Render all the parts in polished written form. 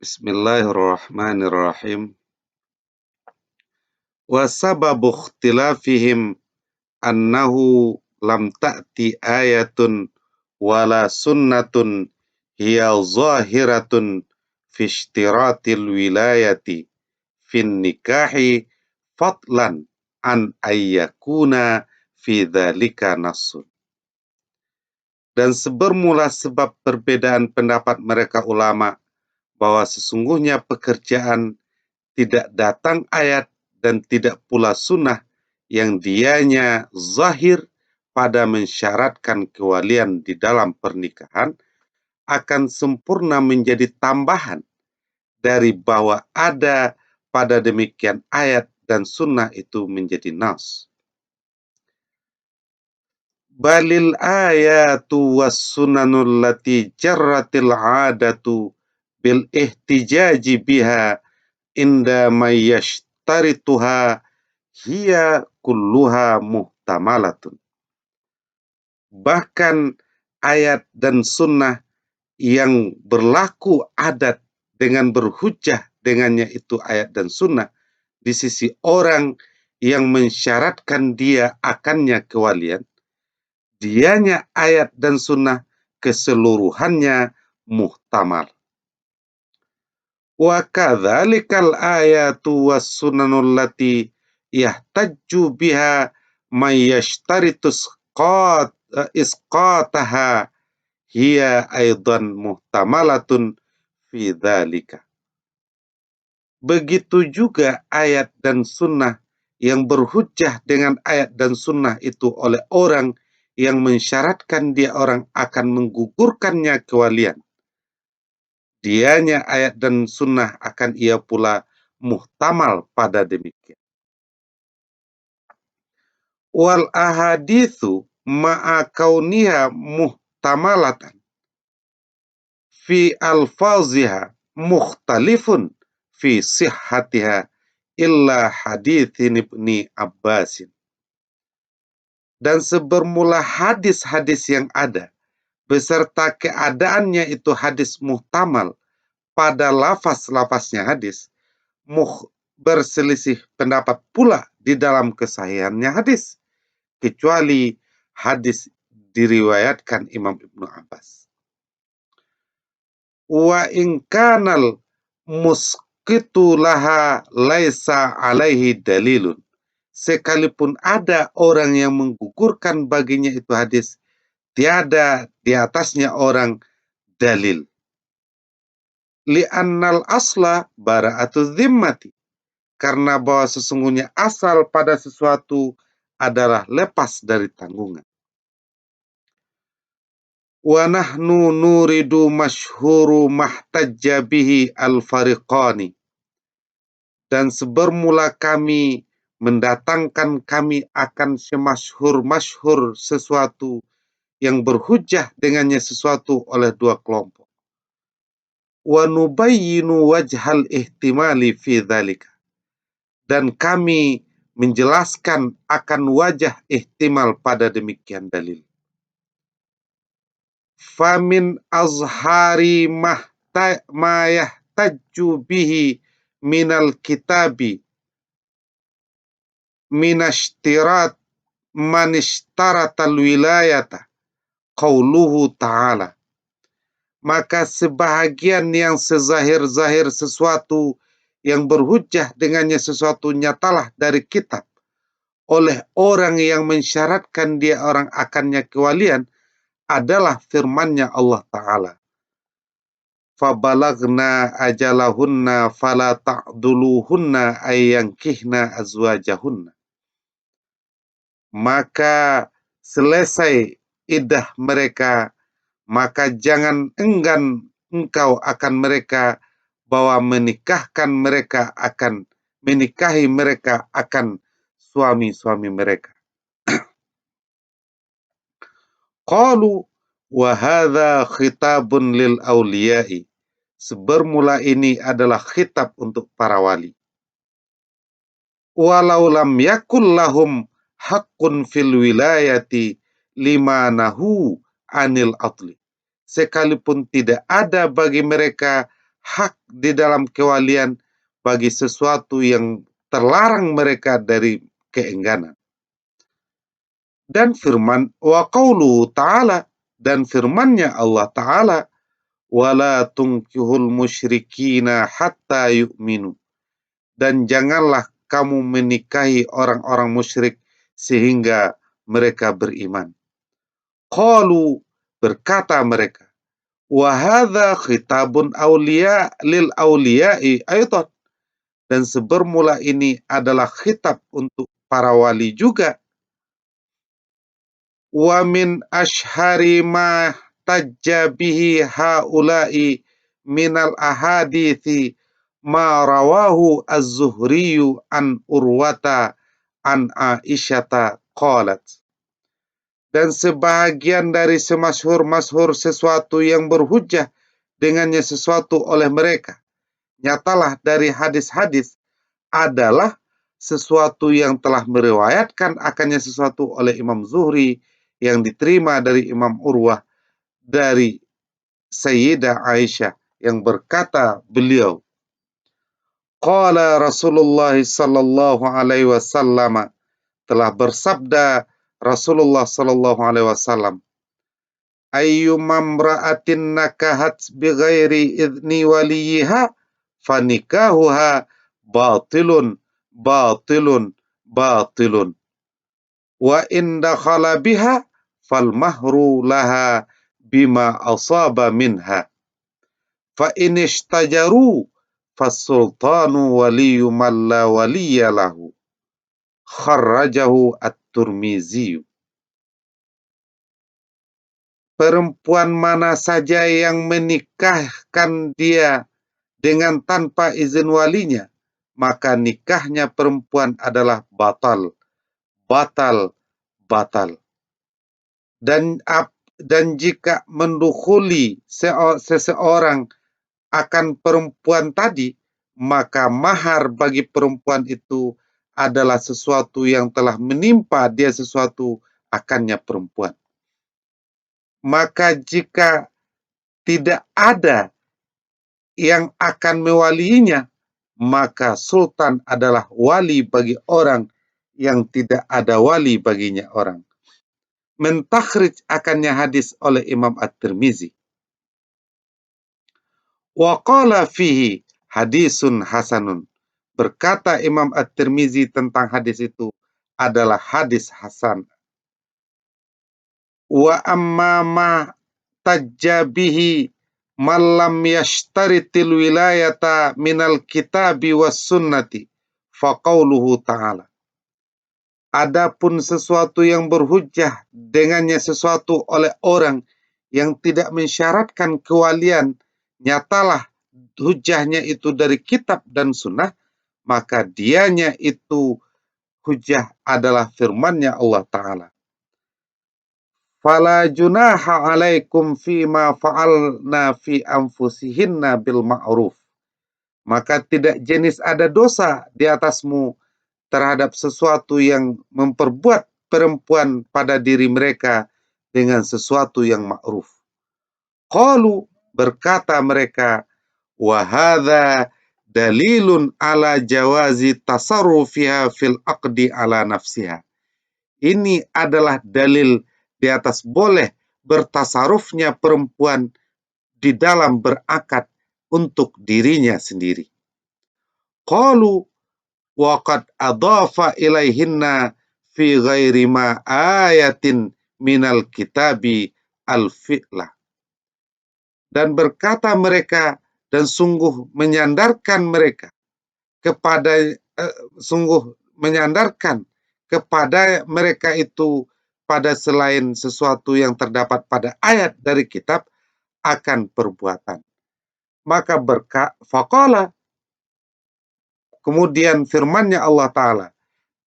Bismillahirrahmanirrahim. Wa sababu ikhtilafihim annahu lam ta'ti ayatun wala sunnatun hiya zahiratun fi ishtiratil wilayati fin nikahi fadlan an ayyakuna fi dzalika nassun. Dan sebermula sebab perbedaan pendapat mereka ulama bahwa sesungguhnya pekerjaan tidak datang ayat dan tidak pula sunnah yang dianya zahir pada mensyaratkan kewalian di dalam pernikahan akan sempurna menjadi tambahan dari bahwa ada pada demikian ayat dan sunnah itu menjadi nas. Balil ayatu was sunanul lati jarratil adatu bil ihtijaji biha inda mayyashtarituha hiya kulluha muhtamalatun. Bahkan ayat dan sunnah yang berlaku adat dengan berhujjah dengannya itu ayat dan sunnah di sisi orang yang mensyaratkan dia akannya kewalian, dianya ayat dan sunnah keseluruhannya muhtamal. Wa kadzalikal ayatu was sunanul lati yahtajju biha may yashtaritus isqataha hiya aidan muhtamalatun fi dzalika. Begitu juga ayat dan sunnah yang berhujjah dengan ayat dan sunnah itu oleh orang yang mensyaratkan dia orang akan menggugurkannya kewalian. Dianya ayat dan sunnah akan ia pula muhtamal pada demikian. Wal ahadithu ma'a kauniha muhtamalatan fi alfaziha mukhtalifun fi sihhatiha illa hadithin Ibni Abbasin. Dan sebermula hadis-hadis yang ada beserta keadaannya itu hadis muhtamal pada lafaz-lafaznya hadis, berselisih pendapat pula di dalam kesahihannya hadis, kecuali hadis diriwayatkan Imam Ibnu Abbas. Wa in kanal musqitu laha laisa alaihi dalilun. Sekalipun ada orang yang menggugurkan baginya itu hadis, tiada di atasnya orang dalil. Li'annal asla bara'atu dhimmati. Karena bahwa sesungguhnya asal pada sesuatu adalah lepas dari tanggungan. Wa nahnu nuridu masyhuru mahtajja bihi al-fariqani. Dan sebermula kami mendatangkan, kami akan semasyhur-masyhur sesuatu yang berhujjah dengannya sesuatu oleh dua kelompok. Wa nubayyinu wajhal ihtimali fi dzalika. Dan kami menjelaskan akan wajah ihtimal pada demikian dalil. Famin azhari ma yahtajju bihi minal kitabi minashtirat manishtaratal wilayata qauluhu ta'ala. Maka sebahagian yang sezahir-zahir sesuatu yang berhujjah dengannya sesuatu nyatalah dari kitab oleh orang yang mensyaratkan dia orang akannya kewalian adalah firman-Nya Allah Ta'ala. Fabalagna ajalahunna fala ta'duluhunna ayyankihna azwajahunna. Maka selesai iddah mereka, maka jangan enggan engkau akan mereka bahwa menikahi mereka akan suami-suami mereka. Qalu wa hadza khitabun lil awliya'i. Sebermula ini adalah khitab untuk para wali. Walau lam yakul lahum haqqun fil wilayati lima nahu anil atli. Sekalipun tidak ada bagi mereka hak di dalam kewalian bagi sesuatu yang terlarang mereka dari keengganan. Dan firman wa qauluhu ta'ala, dan firman-Nya Allah Ta'ala, wala tunkihul musyrikina hatta yu'minu, dan janganlah kamu menikahi orang-orang musyrik sehingga mereka beriman. Qalu, berkata mereka, wa hadza khitabun auliya lil auliya'i aidan, dan sebermula ini adalah khitab untuk para wali juga. Wa min ashhari ma tajja bihi haula'i minal ahadithi ma rawahu az-Zuhriyu an Urwata an Aisyata qalat. Dan sebahagian dari semasyhur-masyhur sesuatu yang berhujjah dengannya sesuatu oleh mereka, nyatalah dari hadis-hadis, adalah sesuatu yang telah meriwayatkan akannya sesuatu oleh Imam Zuhri yang diterima dari Imam Urwah dari Sayyidah Aisyah yang berkata beliau, qala Rasulullah sallallahu alaihi wasallam, telah bersabda Rasulullah sallallahu alaihi wasallam, ayyumam ra'atin nakahat bighairi idni waliyiha fanikahuha batilun batilun batilun wa in dakhala biha fal mahru laha bima asaba minha fa in ishtajaru fasultanu waliyyu man la waliyya lahu, kharrajahu at-Tirmizi. Perempuan mana saja yang menikahkan dia dengan tanpa izin walinya, maka nikahnya perempuan adalah batal, batal, batal. Dan jika mendukhuli seseorang akan perempuan tadi, maka mahar bagi perempuan itu adalah sesuatu yang telah menimpa dia sesuatu akannya perempuan. Maka jika tidak ada yang akan mewaliinya, maka sultan adalah wali bagi orang yang tidak ada wali baginya orang. Mentakhrij akannya hadis oleh Imam At-Tirmizi. Wa qala fihi hadisun hasanun. Berkata Imam At-Tirmizi tentang hadis itu adalah hadis hasan. Wa amma ma tajjabihi malam yashtaritil wilayata minal kitabi was sunnati faqauluhu ta'ala. Adapun sesuatu yang berhujjah dengannya sesuatu oleh orang yang tidak mensyaratkan kewalian, nyatalah hujjahnya itu dari kitab dan sunnah, maka dianya itu hujjah adalah firman-Nya Allah Ta'ala. Fala junaha alaikum fima fa'alna fi anfusihinna bil ma'ruf. Maka tidak jenis ada dosa di atasmu terhadap sesuatu yang memperbuat perempuan pada diri mereka dengan sesuatu yang ma'ruf. Qalu, berkata mereka, wa hadza dalilun ala jawazi tasarrufiha fil aqdi ala nafsiha. Ini adalah dalil di atas boleh bertasarufnya perempuan di dalam berakad untuk dirinya sendiri. Qalu wa qad adhafa ilaihinna fi ghairi ma ayatin minal kitabi al-fi'lah. Dan berkata mereka, dan sungguh menyandarkan mereka kepada mereka itu pada selain sesuatu yang terdapat pada ayat dari kitab akan perbuatan. Maka faqala, kemudian firman-Nya Allah Ta'ala,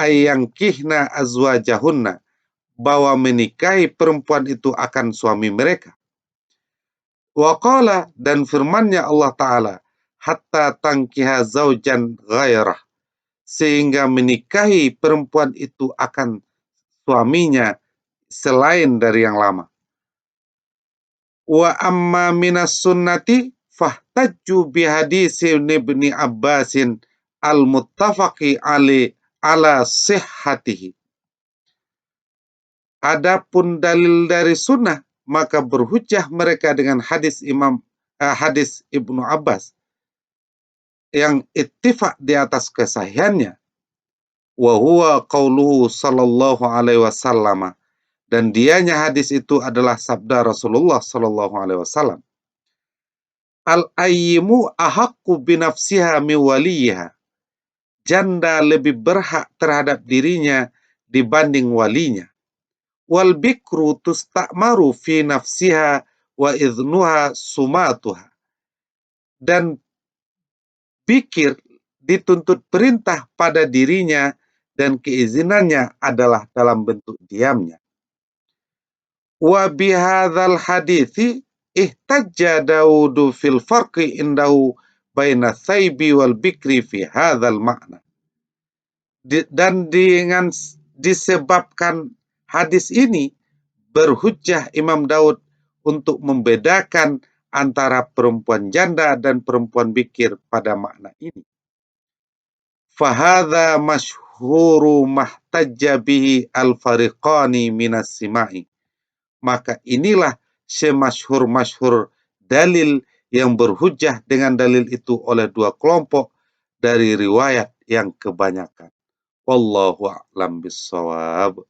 ayyangkihna azwajahunna, bahwa menikahi perempuan itu akan suami mereka. Wa qala, dan firman-Nya Allah Ta'ala, hatta tangkiha zaujan ghairah, sehingga menikahi perempuan itu akan suaminya selain dari yang lama. Wa amma minas sunnati Fahtajju bihadisi Ibni Abbasin al-muttafaqi ala sihhatihi. Adapun dalil dari sunnah, maka berhujjah mereka dengan hadis Ibnu Abbas yang ittifaq di atas kesahihannya. Wa huwa qauluhu sallallahu alaihi wasallam, dan dianya hadis itu adalah sabda Rasulullah sallallahu alaihi wasallam. Al-ayyimu ahaqqu binafsiha min waliha. Janda lebih berhak terhadap dirinya dibanding walinya. Wal bikru tusta'maru fi nafsiha wa idhnuha sumatuha. Dan bikir dituntut perintah pada dirinya dan keizinannya adalah dalam bentuk diamnya. Wa bihadzal hadithi ihtajja Daudu fil farqi indahu baina thaybi wal bikri fi hadzal makna. Dan dengan disebabkan hadis ini, berhujjah Imam Daud untuk membedakan antara perempuan janda dan perempuan bikir pada makna ini. Fahadha masyhuru mahtajja bihi al-fariqani minas simai. Maka inilah semasyhur-masyhur dalil yang berhujjah dengan dalil itu oleh dua kelompok dari riwayat yang kebanyakan. Wallahu a'lam bissawab.